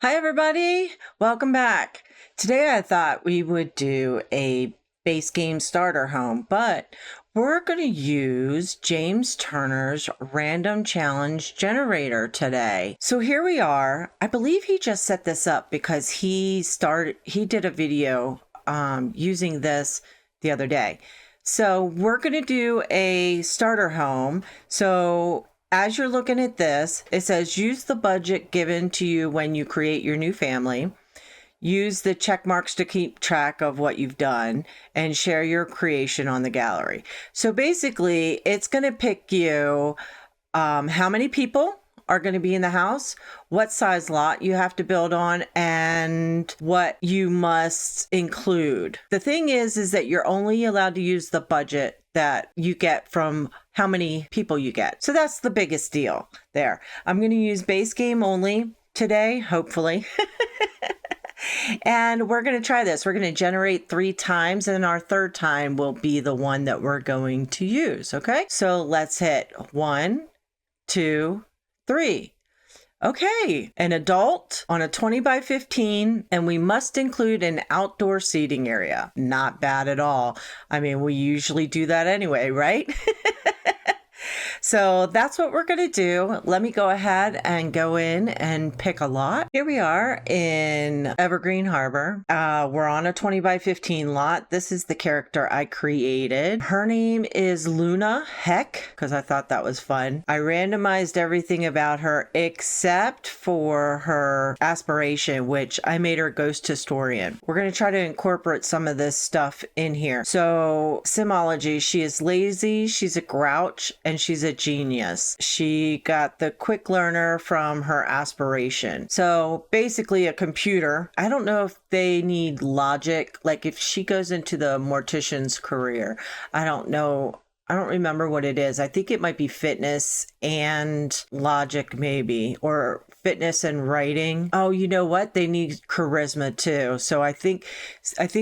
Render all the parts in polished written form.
Hi, everybody. Welcome back. Today, I thought we would do a base game starter home, but we're going to use James Turner's random challenge generator today. So here we are. I believe he just set this up because he did a video using this the other day. So we're going to do a starter home. So as you're looking at this, it says use the budget given to you when you create your new family. Use the check marks to keep track of what you've done and share your creation on the gallery. So basically, it's going to pick you how many people are going to be in the house, what size lot you have to build on, and what you must include. The thing is that you're only allowed to use the budget that you get from how many people you get. So that's the biggest deal there. I'm going to use base game only today, hopefully. And we're going to try this. We're going to generate 3 times, and our third time will be the one that we're going to use. Okay, so let's hit 1, 2, 3. Okay, an adult on a 20 by 15, and we must include an outdoor seating area. Not bad at all. I mean, we usually do that anyway, right? So that's what we're going to do. Let me go ahead and go in and pick a lot. Here we are in Evergreen Harbor. We're on a 20 by 15 lot. This is the character I created. Her name is Luna Heck, because I thought that was fun. I randomized everything about her except for her aspiration, which I made her ghost historian. We're going to try to incorporate some of this stuff in here. So Simology, she is lazy, she's a grouch, and she's a genius. She got the quick learner from her aspiration. So basically a computer. I don't know if they need logic. Like if she goes into the mortician's career, I don't know. I don't remember what it is. I think it might be fitness and logic maybe, or fitness and writing. Oh, you know what? They need charisma too. So I think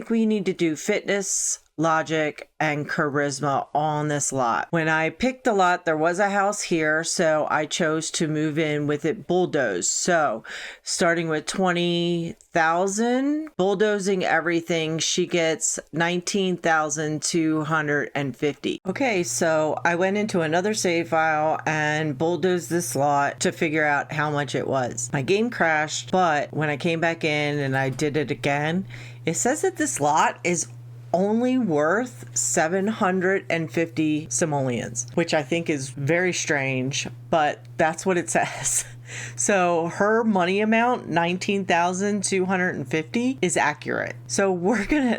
we need to do fitness, logic, and charisma on this lot. When I picked the lot, there was a house here, so I chose to move in with it bulldozed. So starting with 20,000, bulldozing everything, she gets 19,250. Okay, so I went into another save file and bulldozed this lot to figure out how much it was. My game crashed, but when I came back in and I did it again, it says that this lot is only worth 750 simoleons, which I think is very strange, but that's what it says. So her money amount, 19,250, is accurate. So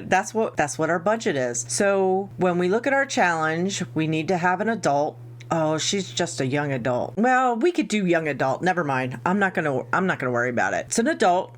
that's what our budget is. So when we look at our challenge, we need to have an adult. Oh, she's just a young adult. Well, we could do young adult. Never mind. I'm not gonna worry about it. It's an adult.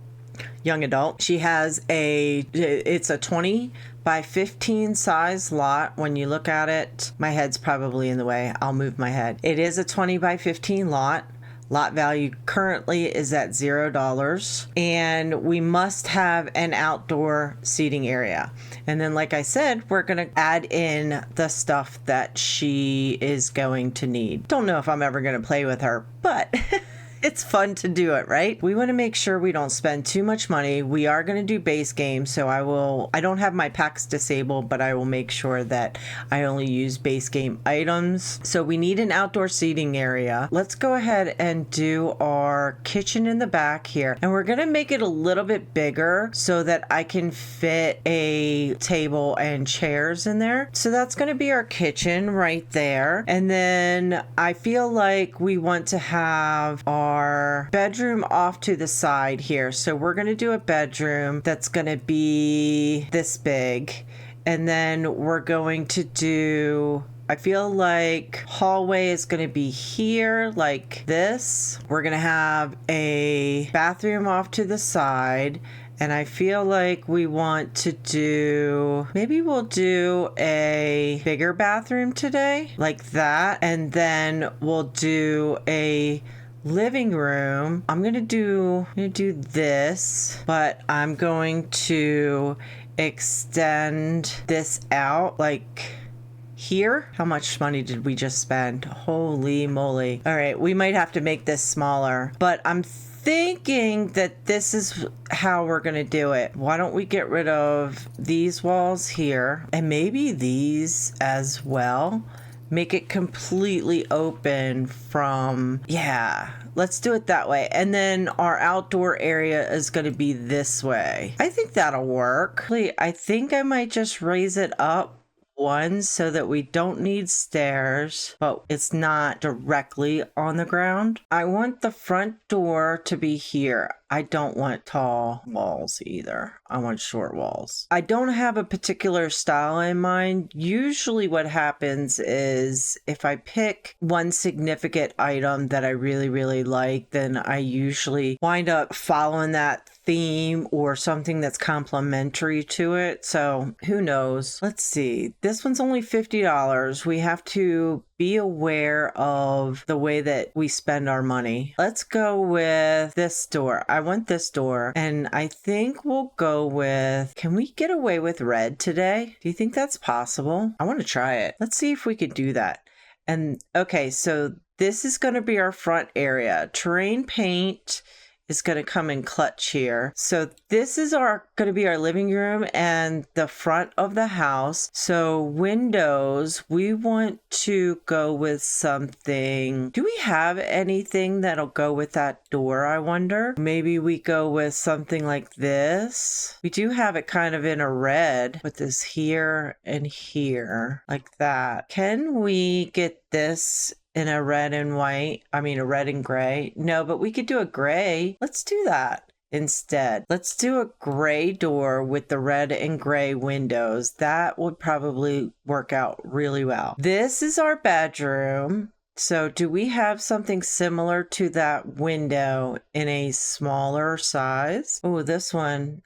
Young adult. She has it's a 20 by 15 size lot. When you look at it, my head's probably in the way. I'll move my head. It is a 20 by 15 lot. Lot value currently is at $0, and we must have an outdoor seating area. And then, like I said, we're going to add in the stuff that she is going to need. Don't know if I'm ever going to play with her, but it's fun to do it, right? We want to make sure we don't spend too much money. We are going to do base game, so I don't have my packs disabled, but I will make sure that I only use base game items. So we need an outdoor seating area. Let's go ahead and do our kitchen in the back here. And we're going to make it a little bit bigger so that I can fit a table and chairs in there. So that's going to be our kitchen right there. And then I feel like we want to have our bedroom off to the side here. So we're going to do a bedroom that's going to be this big. And then we're going to do, I feel like hallway is going to be here like this. We're going to have a bathroom off to the side. And I feel like we want to maybe we'll do a bigger bathroom today like that. And then we'll do a living room. I'm gonna do this, but I'm going to extend this out like here. How much money did we just spend? Holy moly. All right, we might have to make this smaller, but I'm thinking that this is how we're going to do it. Why don't we get rid of these walls here and maybe these as well? Make it completely open from, yeah, let's do it that way. And then our outdoor area is going to be this way. I think that'll work. I think I might just raise it up one so that we don't need stairs, but it's not directly on the ground. I want the front door to be here. I don't want tall walls either. I want short walls. I don't have a particular style in mind. Usually what happens is if I pick one significant item that I really, really like, then I usually wind up following that theme or something that's complementary to it. So who knows? Let's see. This one's only $50. We have to be aware of the way that we spend our money. Let's go with this door. I want this door, and I think we'll go with, can we get away with red today? Do you think that's possible? I want to try it. Let's see if we could do that. And okay, so this is going to be our front area. Terrain paint is going to come in clutch here. So this is going to be our living room and the front of the house. So windows, we want to go with something. Do we have anything that'll go with that door, I wonder? Maybe we go with something like this. We do have it kind of in a red with this here and here, like that. Can we get this in a red and white? I mean, a red and gray? No, but we could do a gray. Let's do that instead. Let's do a gray door with the red and gray windows. That would probably work out really well. This is our bedroom. So do we have something similar to that window in a smaller size? Oh, this one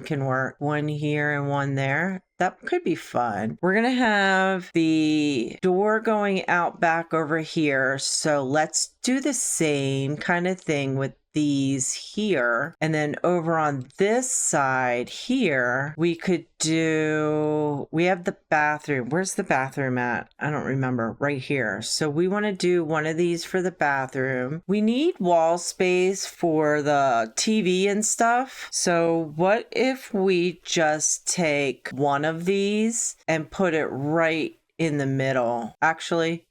can work. One here and one there. That could be fun. We're going to have the door going out back over here. So let's do the same kind of thing with these here. And then over on this side here, we could do, we have the bathroom. Where's the bathroom at? I don't remember. Right here. So we want to do one of these for the bathroom. We need wall space for the TV and stuff. So what if we just take one of these and put it right in the middle? Actually,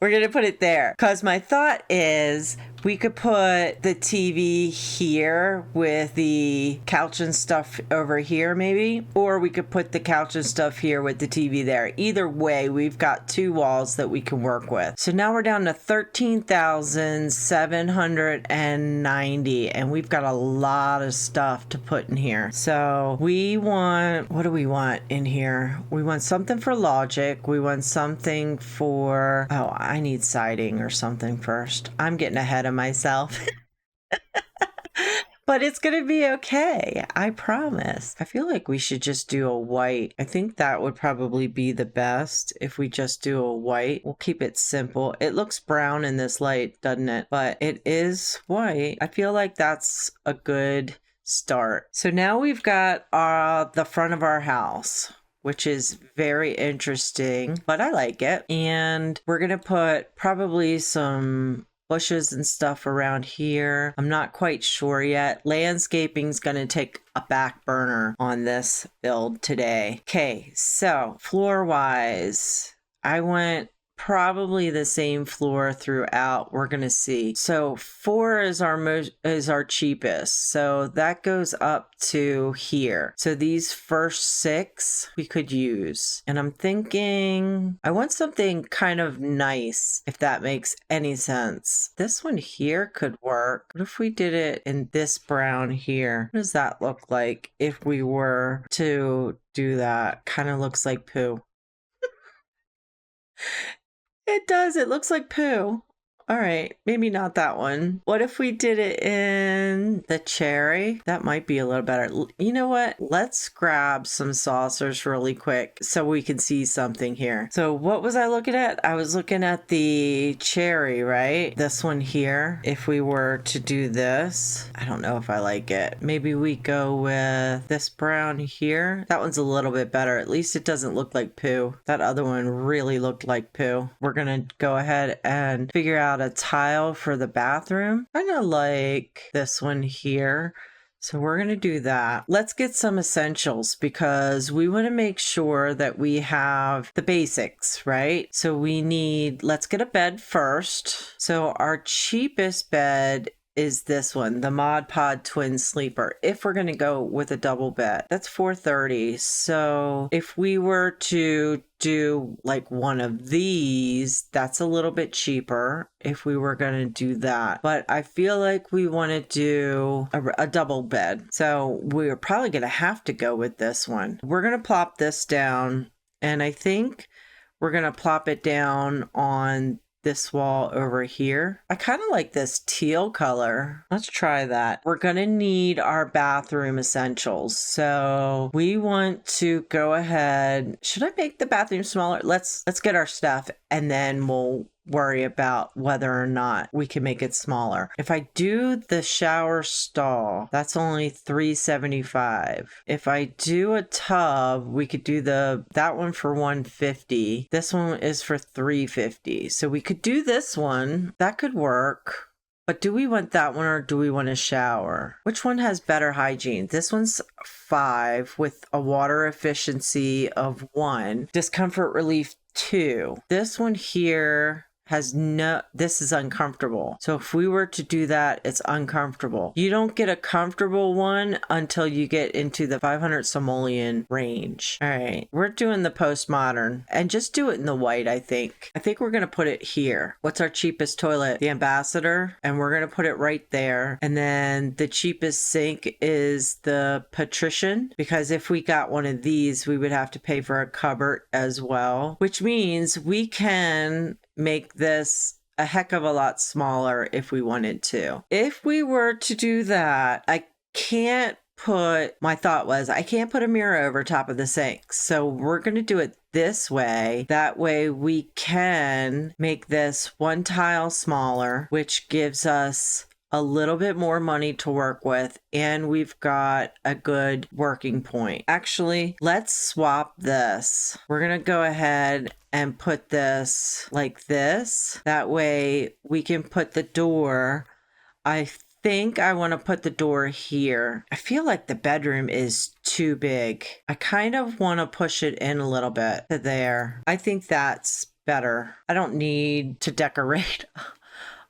we're going to put it there because my thought is we could put the TV here with the couch and stuff over here maybe, or we could put the couch and stuff here with the TV there. Either way, we've got two walls that we can work with. So now we're down to $13,790 and we've got a lot of stuff to put in here. So we want, what do we want in here? We want something for logic. We want something for, oh, I need siding or something first. I'm getting ahead of myself. But it's going to be okay. I promise. I feel like we should just do a white. I think that would probably be the best if we just do a white. We'll keep it simple. It looks brown in this light, doesn't it? But it is white. I feel like that's a good start. So now we've got the front of our house, which is very interesting, but I like it. And we're going to put probably some bushes and stuff around here. I'm not quite sure yet. Landscaping's going to take a back burner on this build today. Okay, so floor wise, I went probably the same floor throughout. We're gonna see. So 4 is our cheapest, so that goes up to here. So these first 6 we could use, and I'm thinking I want something kind of nice, if that makes any sense. This one here could work. What if we did it in this brown here? What does that look like if we were to do that? Kind of looks like poo. It does. It looks like poo. All right, maybe not that one. What if we did it in the cherry? That might be a little better. You know what? Let's grab some saucers really quick so we can see something here. So what was I looking at? I was looking at the cherry, right? This one here. If we were to do this, I don't know if I like it. Maybe we go with this brown here. That one's a little bit better. At least it doesn't look like poo. That other one really looked like poo. We're gonna go ahead and figure out about a tile for the bathroom. Kind of like this one here. So we're going to do that. Let's get some essentials because we want to make sure that we have the basics, right? So let's get a bed first. So our cheapest bed is this one, the Mod Pod Twin Sleeper. If we're going to go with a double bed, that's $430. So if we were to do like one of these, that's a little bit cheaper if we were going to do that. But I feel like we want to do a double bed. So we're probably going to have to go with this one. We're going to plop this down, and I think we're going to plop it down on this wall over here. I kind of like this teal color. Let's try that. We're going to need our bathroom essentials. So we want to go ahead. Should I make the bathroom smaller? Let's get our stuff and then we'll worry about whether or not we can make it smaller. If I do the shower stall, that's only $375. If I do a tub, we could do that one for $150. This one is for $350. So we could do this one. That could work. But do we want that one or do we want a shower? Which one has better hygiene? This one's 5 with a water efficiency of 1, discomfort relief 2. This one here this is uncomfortable. So if we were to do that, it's uncomfortable. You don't get a comfortable one until you get into the 500 simoleon range. All right, we're doing the postmodern and just do it in the white, I think. I think we're going to put it here. What's our cheapest toilet? The Ambassador, and we're going to put it right there. And then the cheapest sink is the Patrician, because if we got one of these, we would have to pay for a cupboard as well, which means we can make this a heck of a lot smaller if we wanted to. If we were to do that, my thought was I can't put a mirror over top of the sink. So we're going to do it this way. That way we can make this one tile smaller, which gives us a little bit more money to work with, and we've got a good working point. Actually, let's swap this. We're gonna go ahead and put this like this. That way we can put the door. I think I want to put the door here. I feel like the bedroom is too big. I kind of want to push it in a little bit to there. I think that's better. I don't need to decorate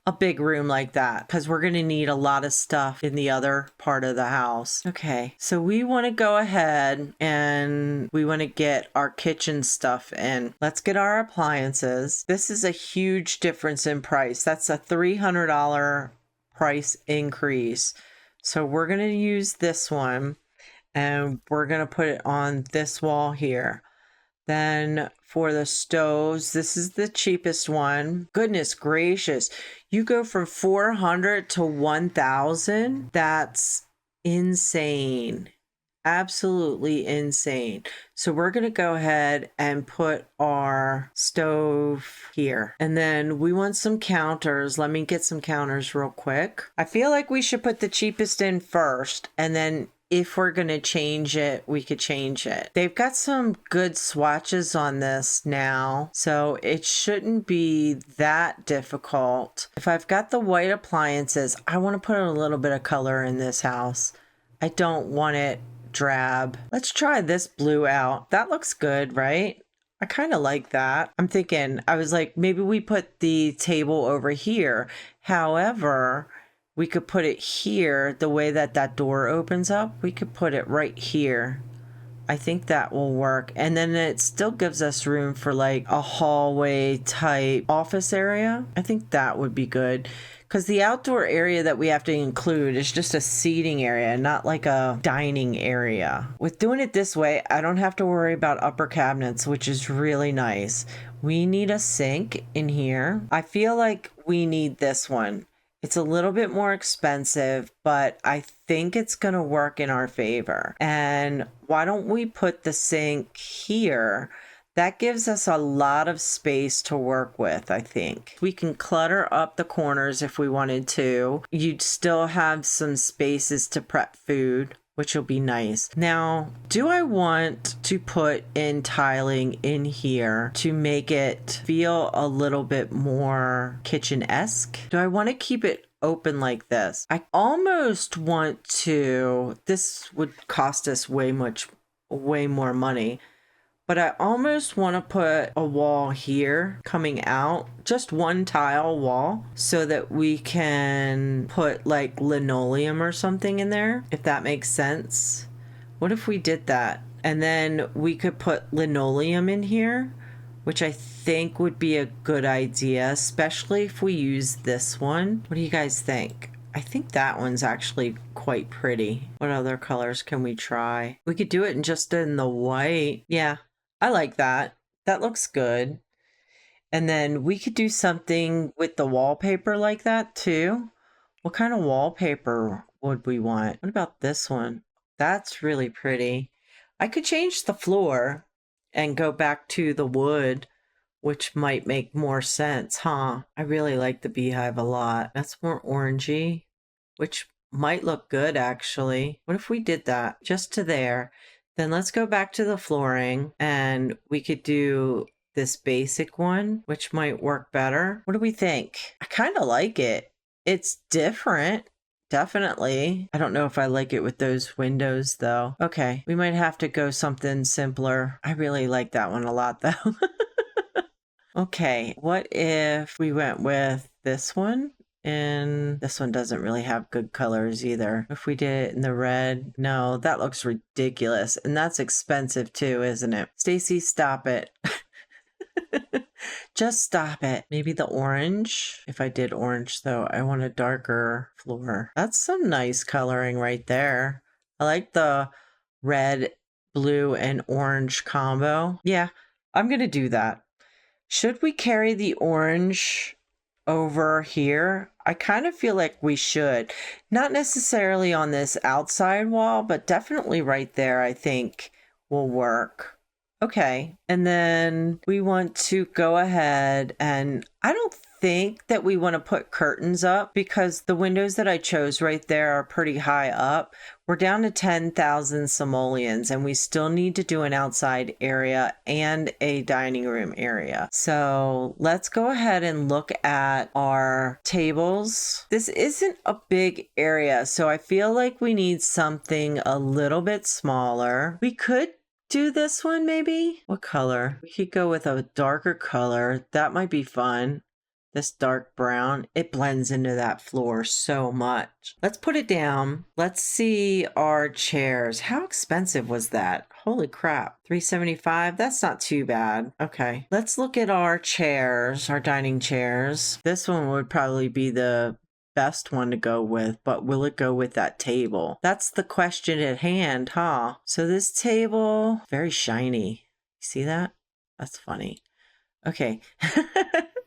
a big room like that because we're going to need a lot of stuff in the other part of the house. Okay, so we want to go ahead and we want to get our kitchen stuff in. Let's get our appliances. This is a huge difference in price. That's a $300 price increase. So we're going to use this one and we're going to put it on this wall here. Then for the stoves, this is the cheapest one. Goodness gracious. You go from 400 to 1,000. That's insane. Absolutely insane. So we're going to go ahead and put our stove here. And then we want some counters. Let me get some counters real quick. I feel like we should put the cheapest in first, and then if we're going to change it, we could change it. They've got some good swatches on this now, so it shouldn't be that difficult. If I've got the white appliances, I want to put a little bit of color in this house. I don't want it drab. Let's try this blue out. That looks good, right? I kind of like that. I was like, maybe we put the table over here. However, we could put it here, the way that door opens up, we could put it right here. I think that will work. And then it still gives us room for like a hallway type office area. I think that would be good. Because the outdoor area that we have to include is just a seating area, not like a dining area. With doing it this way, I don't have to worry about upper cabinets, which is really nice. We need a sink in here. I feel like we need this one. It's a little bit more expensive, but I think it's going to work in our favor. And why don't we put the sink here? That gives us a lot of space to work with, I think. We can clutter up the corners if we wanted to. You'd still have some spaces to prep food, which will be nice. Now, do I want to put in tiling in here to make it feel a little bit more kitchen-esque? Do I want to keep it open like this? I almost want to, this would cost us way more money, but I almost want to put a wall here coming out, just one tile wall, so that we can put like linoleum or something in there, if that makes sense. What if we did that? And then we could put linoleum in here, which I think would be a good idea, especially if we use this one. What do you guys think? I think that one's actually quite pretty. What other colors can we try? We could do it in the white. Yeah, I like that. That looks good. And then we could do something with the wallpaper like that too. What kind of wallpaper would we want? What about this one? That's really pretty. I could change the floor and go back to the wood, which might make more sense, huh? I really like the beehive a lot. That's more orangey, which might look good actually. What if we did that just to there? Then let's go back to the flooring and we could do this basic one, which might work better. What do we think? I kind of like it. It's different. Definitely. I don't know if I like it with those windows though. Okay, we might have to go something simpler. I really like that one a lot though. Okay, what if we went with this one? And this one doesn't really have good colors either. If we did it in the red, no, that looks ridiculous. And that's expensive too, isn't it? Stacy, stop it. Just stop it. Maybe the orange. If I did orange though, I want a darker floor. That's some nice coloring right there. I like the red, blue, and orange combo. Yeah, I'm gonna do that. Should we carry the orange over here? I kind of feel like we should. Not necessarily on this outside wall, but definitely right there, I think will work. Okay, and then we want to go ahead and I don't think that we want to put curtains up because the windows that I chose right there are pretty high up. We're down to 10,000 simoleons and we still need to do an outside area and a dining room area. So let's go ahead and look at our tables. This isn't a big area, so I feel like we need something a little bit smaller. We could do this one maybe. What color? We could go with a darker color. That might be fun. This dark brown, it blends into that floor so much. Let's put it down. Let's see our chairs. How expensive was that? Holy crap. $375. That's not too bad. Okay. Let's look at our chairs, our dining chairs. This one would probably be the best one to go with, but will it go with that table? That's the question at hand, huh? So this table, very shiny. See that? That's funny. Okay.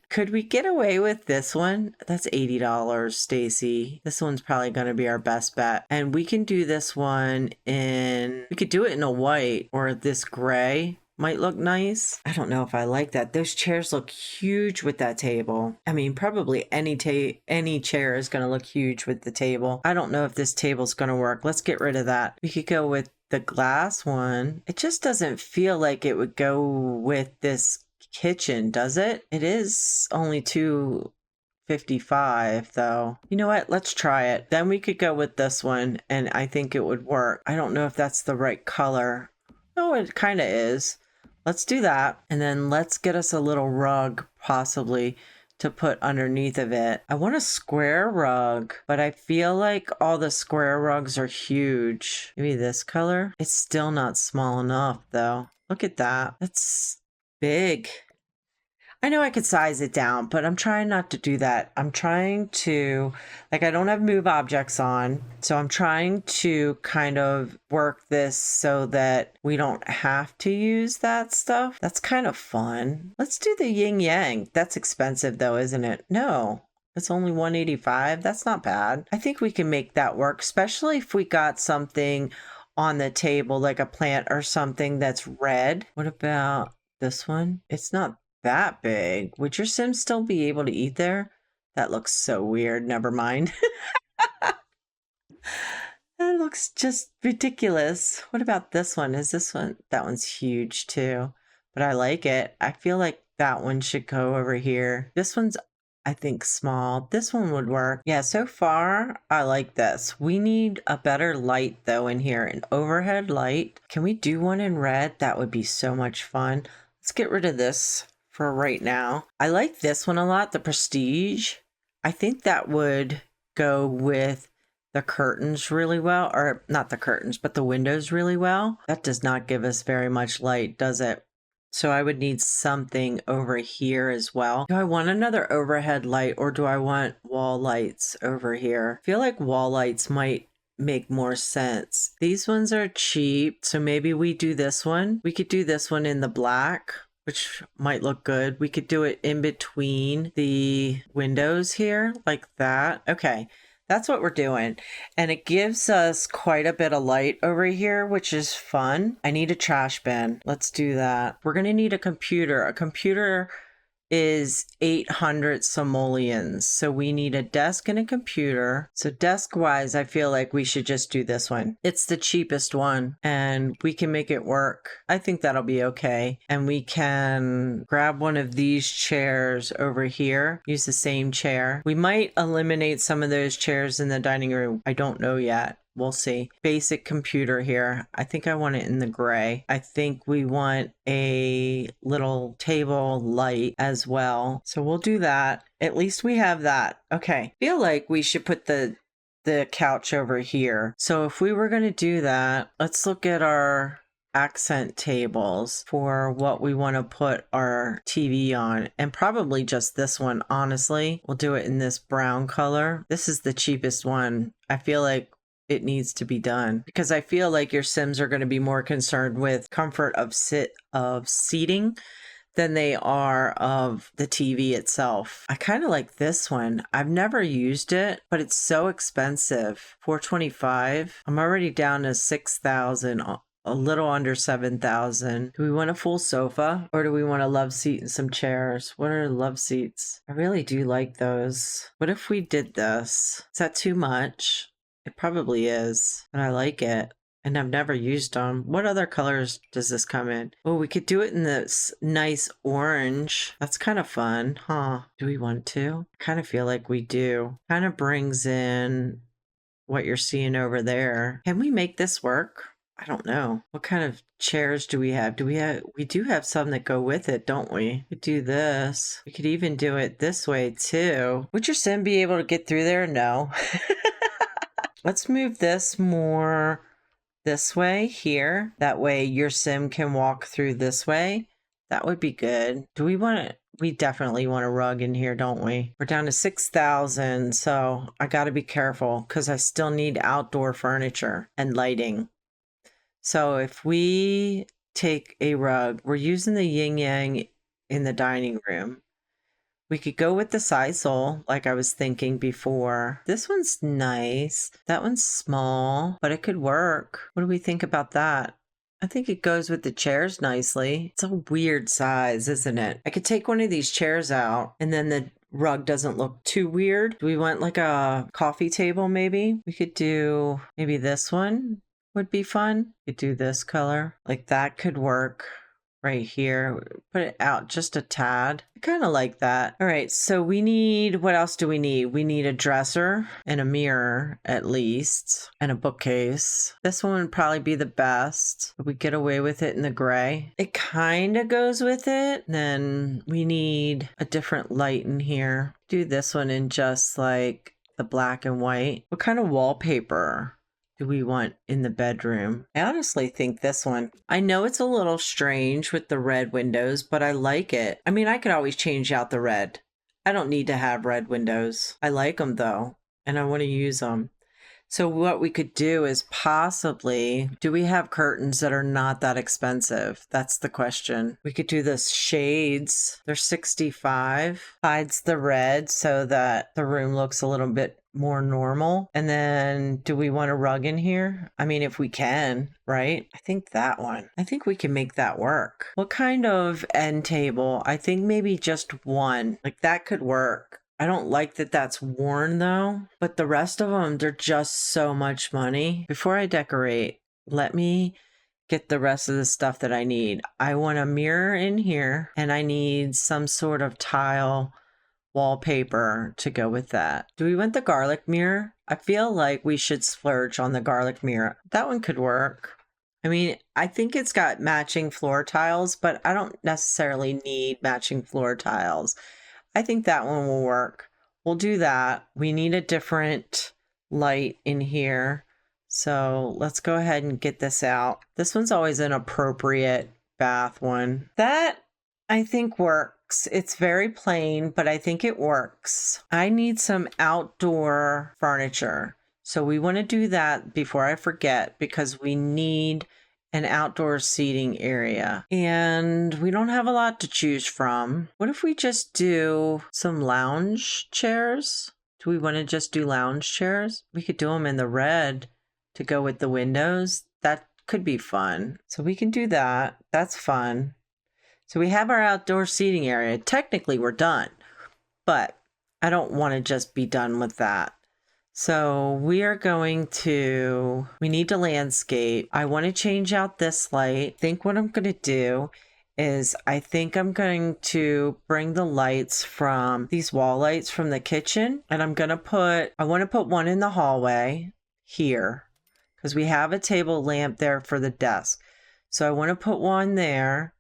Could we get away with this one? That's $80, Stacy. This one's probably going to be our best bet. And we can do this one in, we could do it in a white or this gray. Might look nice. I don't know if I like that. Those chairs look huge with that table. I mean, probably any chair is going to look huge with the table. I don't know if this table's going to work. Let's get rid of that. We could go with the glass one. It just doesn't feel like it would go with this kitchen, does it? It is only $255 though. You know what? Let's try it. Then we could go with this one and I think it would work. I don't know if that's the right color. Oh, it kind of is. Let's do that. And then let's get us a little rug possibly to put underneath of it. I want a square rug, but I feel like all the square rugs are huge. Maybe this color? It's still not small enough though. Look at that. That's big. I know I could size it down, but I'm trying not to do that. I'm trying to, like, I don't have move objects on, so I'm trying to kind of work this so that we don't have to use that stuff. That's kind of fun. Let's do the yin yang. That's expensive though, isn't it? No, it's only $185. That's not bad. I think we can make that work, especially if we got something on the table, like a plant or something that's red. What about this one? It's not that big. Would your Sim still be able to eat there? That looks so weird. Never mind. That looks looks just ridiculous. What about this one? Is this one? That one's huge too, but I like it. I feel like that one should go over here. This one's, I think, small. This one would work. Yeah, so far, I like this. We need a better light, though, in here. An overhead light. Can we do one in red? That would be so much fun. Let's get rid of this for right now. I like this one a lot, the Prestige. I think that would go with the curtains really well. Or not the curtains, but the windows really well. That does not give us very much light, does it? So I would need something over here as well. Do I want another overhead light or do I want wall lights over here? I feel like wall lights might make more sense. These ones are cheap, so maybe we do this one. We could do this one in the black, which might look good. We could do it in between the windows here, like that. Okay. That's what we're doing. And it gives us quite a bit of light over here, which is fun. I need a trash bin. Let's do that. We're going to need a computer. A computer is 800 simoleons. So we need a desk and a computer. So desk wise, I feel like we should just do this one. It's the cheapest one and we can make it work. I think that'll be okay. And we can grab one of these chairs over here, use the same chair. We might eliminate some of those chairs in the dining room. I don't know yet. We'll see. Basic computer here. I think I want it in the gray. I think we want a little table light as well. So we'll do that. At least we have that. Okay. Feel like we should put the couch over here. So if we were going to do that, let's look at our accent tables for what we want to put our TV on, and probably just this one. Honestly, we'll do it in this brown color. This is the cheapest one. I feel like it needs to be done because I feel like your Sims are going to be more concerned with comfort of seating than they are of the TV itself. I kind of like this one. I've never used it, but it's so expensive. $425. I'm already down to 6,000. A little under 7,000. Do we want a full sofa or do we want a love seat and some chairs? What are love seats? I really do like those. What if we did this? Is that too much? It probably is, and I like it, and I've never used them. What other colors does this come in? Oh, we could do it in this nice orange. That's kind of fun, huh? Do we want to? I kind of feel like we do. Kind of brings in what you're seeing over there. Can we make this work? I don't know. What kind of chairs do we have? We do have some that go with it, don't we? We could do this. We could even do it this way too. Would your Sim be able to get through there? No. Let's move this more this way here. That way your Sim can walk through this way. That would be good. Do we want it? We definitely want a rug in here, don't we? We're down to 6,000, so I got to be careful because I still need outdoor furniture and lighting. So if we take a rug, we're using the yin yang in the dining room. We could go with the sisal, like I was thinking before. This one's nice. That one's small, but it could work. What do we think about that? I think it goes with the chairs nicely. It's a weird size, isn't it? I could take one of these chairs out and then the rug doesn't look too weird. Do we want like a coffee table maybe? We could do maybe this one would be fun. We could do this color. Like that could work. Right here, put it out just a tad. I kind of like that. All right, so we need, what else do we need? We need a dresser and a mirror at least, and a bookcase. This one would probably be the best. We get away with it in the gray. It kind of goes with it. Then we need a different light in here. Do this one in just like the black and white. What kind of wallpaper do we want in the bedroom? I honestly think this one. I know it's a little strange with the red windows, but I like it. I mean, I could always change out the red. I don't need to have red windows. I like them though, and I want to use them. So what we could do is possibly, do we have curtains that are not that expensive? That's the question. We could do this shades. They're $65. Hides the red so that the room looks a little bit more normal. And then do we want a rug in here? I mean, if we can, right? I think that one. I think we can make that work. What kind of end table? I think maybe just one. Like that could work. I don't like that that's worn though, but the rest of them, they're just so much money. Before I decorate, let me get the rest of the stuff that I need. I want a mirror in here, and I need some sort of tile wallpaper to go with that. Do we want the garlic mirror? I feel like we should splurge on the garlic mirror. That one could work. I mean, I think it's got matching floor tiles, but I don't necessarily need matching floor tiles. I think that one will work. We'll do that. We need a different light in here. So let's go ahead and get this out. This one's always an appropriate bath one. That I think works. It's very plain, but I think it works. I need some outdoor furniture. So we want to do that before I forget, because we need an outdoor seating area. And we don't have a lot to choose from. What if we just do some lounge chairs? Do we want to just do lounge chairs? We could do them in the red to go with the windows. That could be fun. So we can do that. That's fun. So we have our outdoor seating area. Technically, we're done, but I don't want to just be done with that. So we need to landscape. I want to change out this light. I think what I'm going to do is I think I'm going to bring the lights from these wall lights from the kitchen, and I want to put one in the hallway here because we have a table lamp there for the desk. So I want to put one there.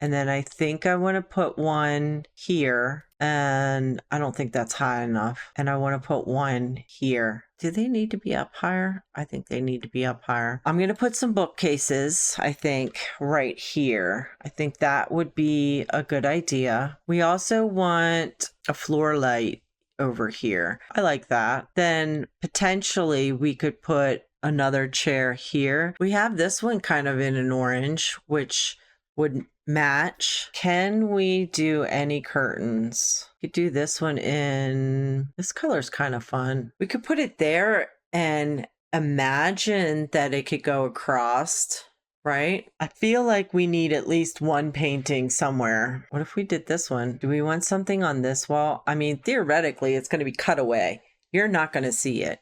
And then I think I want to put one here, and I don't think that's high enough. And I want to put one here. Do they need to be up higher? I think they need to be up higher. I'm going to put some bookcases, I think, right here. I think that would be a good idea. We also want a floor light over here. I like that. Then potentially we could put another chair here. We have this one kind of in an orange, which would match. Can we do any curtains? We could do this one in, this color's kind of fun. We could put it there and imagine that it could go across, right? I feel like we need at least one painting somewhere. What if we did this one? Do we want something on this wall? I mean, theoretically, it's going to be cut away. You're not going to see it.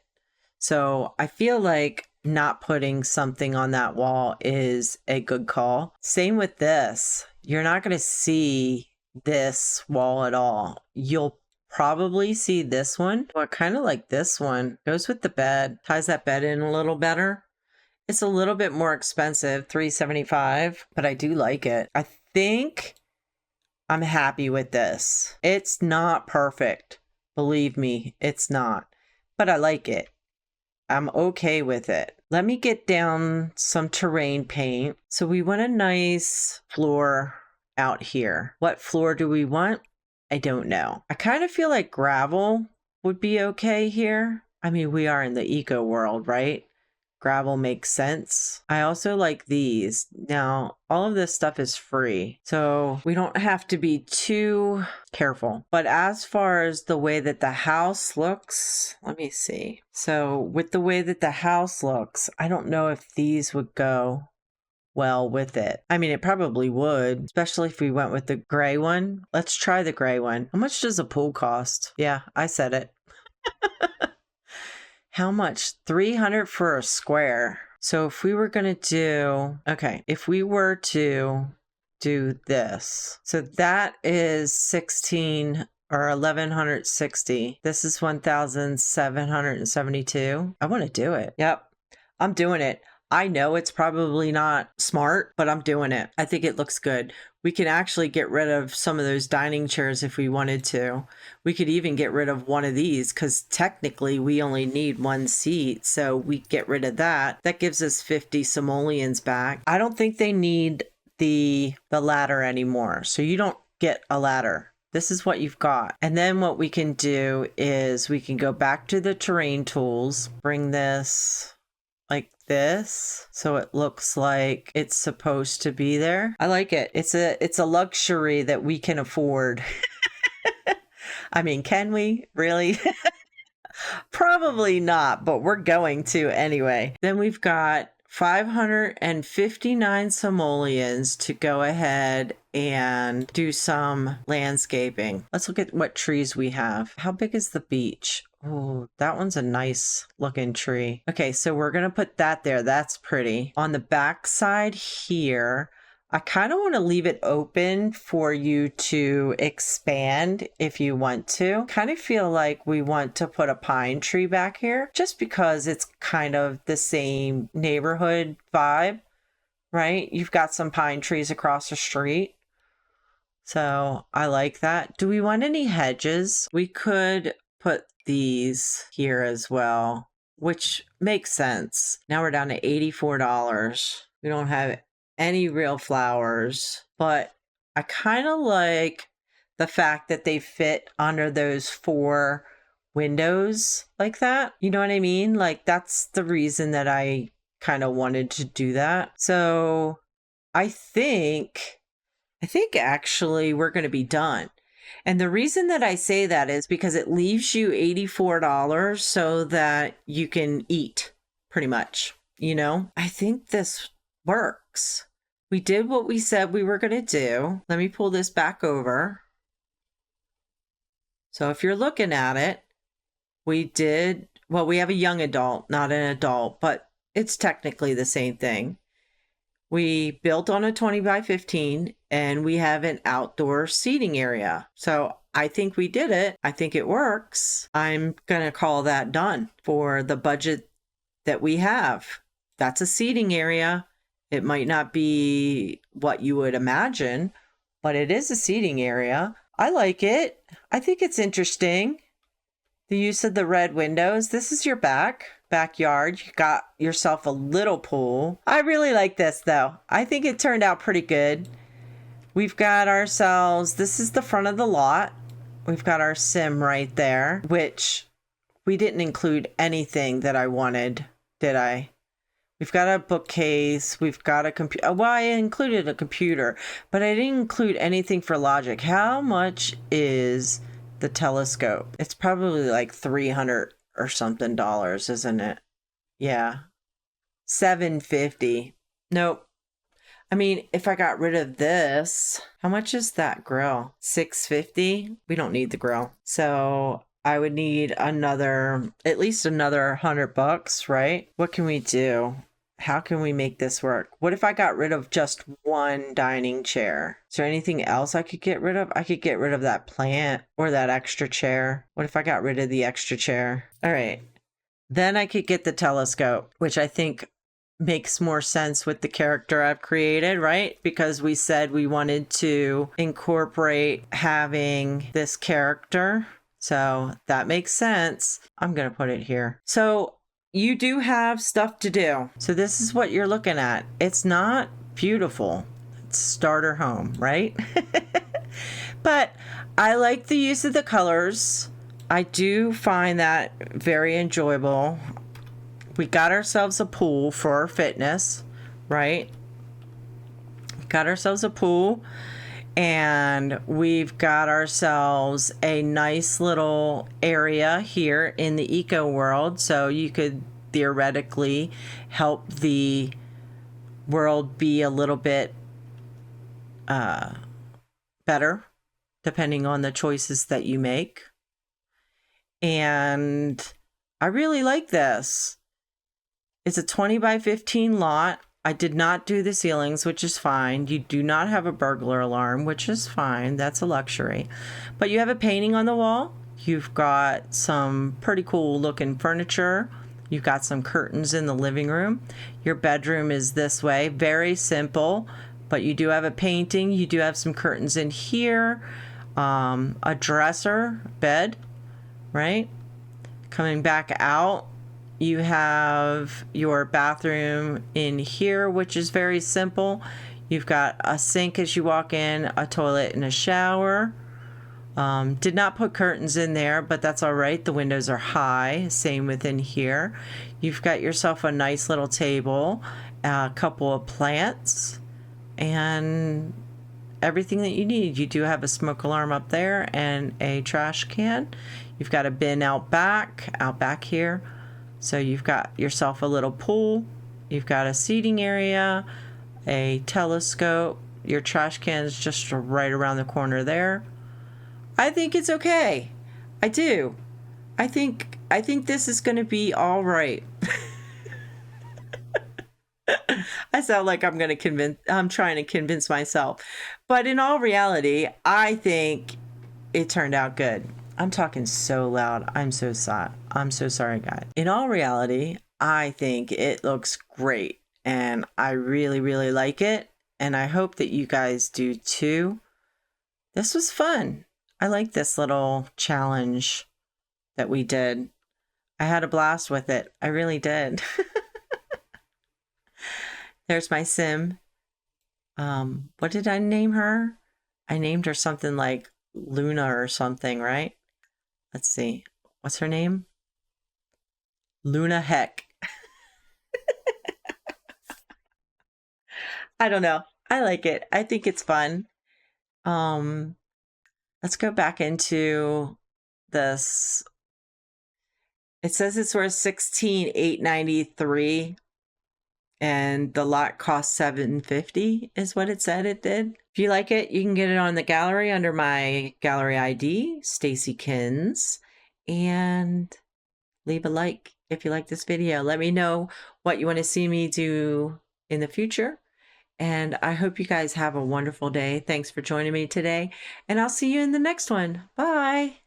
So I feel like not putting something on that wall is a good call. Same with this. You're not going to see this wall at all. You'll probably see this one. Well, I kind of like this one. Goes with the bed. Ties that bed in a little better. It's a little bit more expensive, $375, but I do like it. I think I'm happy with this. It's not perfect. Believe me, it's not. But I like it. I'm okay with it. Let me get down some terrain paint. So we want a nice floor out here. What floor do we want? I don't know. I kind of feel like gravel would be okay here. I mean, we are in the eco world, right? Gravel makes sense. I also like these. Now, all of this stuff is free, so we don't have to be too careful. But as far as the way that the house looks, let me see. So with the way that the house looks, I don't know if these would go well with it. I mean, it probably would, especially if we went with the gray one. Let's try the gray one. How much does a pool cost? Yeah, I said it. How much? $300 for a square. So if we were going to do, okay, if we were to do this, so that is 16 or 1160. This is 1772. I want to do it. Yep, I'm doing it. I know it's probably not smart, but I'm doing it. I think it looks good. We can actually get rid of some of those dining chairs if we wanted to. We could even get rid of one of these because technically we only need one seat. So we get rid of that. That gives us 50 simoleons back. I don't think they need the ladder anymore. So you don't get a ladder. This is what you've got. And then what we can do is we can go back to the terrain tools, bring this like this so it looks like it's supposed to be there. I like it. It's a luxury that we can afford. I mean, can we really? Probably not, but we're going to anyway. Then we've got 559 simoleons to go ahead and do some landscaping. Let's look at what trees we have. How big is the beech? Oh, that one's a nice looking tree. Okay, so we're gonna put that there. That's pretty. On the back side here, I kind of want to leave it open for you to expand if you want to. Kind of feel like we want to put a pine tree back here just because it's kind of the same neighborhood vibe, right? You've got some pine trees across the street. So I like that. Do we want any hedges? We could put these here as well, which makes sense. Now we're down to $84. We don't have any real flowers, but I kind of like the fact that they fit under those 4 windows like that. You know what I mean? Like that's the reason that I kind of wanted to do that. So I think actually we're going to be done. And the reason that I say that is because it leaves you $84 so that you can eat pretty much, you know? I think this works. We did what we said we were going to do. Let me pull this back over. So if you're looking at it, we have a young adult, not an adult, but it's technically the same thing. We built on a 20 by 15 and we have an outdoor seating area. So I think we did it. I think it works. I'm going to call that done for the budget that we have. That's a seating area. It might not be what you would imagine, but it is a seating area. I like it. I think it's interesting. The use of the red windows. This is your backyard. You got yourself a little pool. I really like this though. I think it turned out pretty good. We've got ourselves, this is the front of the lot. We've got our sim right there, which we didn't include anything that I wanted, did I? We've got a bookcase. We've got a computer. Well, I included a computer, but I didn't include anything for logic. How much is the telescope? It's probably like $300 or something dollars, isn't it? Yeah. $750. Nope. I mean, if I got rid of this, how much is that grill? $650. We don't need the grill. So I would need at least another $100, right? What can we do? How can we make this work? What if I got rid of just one dining chair? Is there anything else I could get rid of? I could get rid of that plant or that extra chair. What if I got rid of the extra chair? All right. Then I could get the telescope, which I think makes more sense with the character I've created, right? Because we said we wanted to incorporate having this character. So that makes sense. I'm going to put it here. So you do have stuff to do. So this is what you're looking at. It's not beautiful. It's starter home, right? But I like the use of the colors. I do find that very enjoyable. We got ourselves a pool for our fitness, right? Got ourselves a pool. And we've got ourselves a nice little area here in the eco world. So you could theoretically help the world be a little bit better, depending on the choices that you make. And I really like this. It's a 20 by 15 lot. I did not do the ceilings, which is fine. You do not have a burglar alarm, which is fine. That's a luxury. But you have a painting on the wall. You've got some pretty cool looking furniture. You've got some curtains in the living room. Your bedroom is this way. Very simple, but you do have a painting. You do have some curtains in here. A dresser, bed, right? Coming back out. You have your bathroom in here, which is very simple. You've got a sink as you walk in, a toilet and a shower. Did not put curtains in there, but that's all right. The windows are high. Same within here. You've got yourself a nice little table, a couple of plants, and everything that you need. You do have a smoke alarm up there and a trash can. You've got a bin out back here. So you've got yourself a little pool, you've got a seating area, a telescope, Your trash can is just right around the corner there. I think it's okay. I do. I think this is going to be all right. I sound like I'm trying to convince myself. But in all reality, I think it turned out good. I'm talking so loud. I'm so sorry. I'm so sorry, guys. In all reality, I think it looks great. And I really, really like it. And I hope that you guys do too. This was fun. I like this little challenge that we did. I had a blast with it. I really did. There's my sim. What did I name her? I named her something like Luna or something, right? Let's see. What's her name? Luna Heck. I don't know. I like it. I think it's fun. Let's go back into this. It says it's worth $16,893 and the lot cost $750 is what it said it did. If you like it, you can get it on the gallery under my gallery ID, staceykinnz, and leave a like if you like this video. Let me know what you want to see me do in the future. And I hope you guys have a wonderful day. Thanks for joining me today. And I'll see you in the next one. Bye.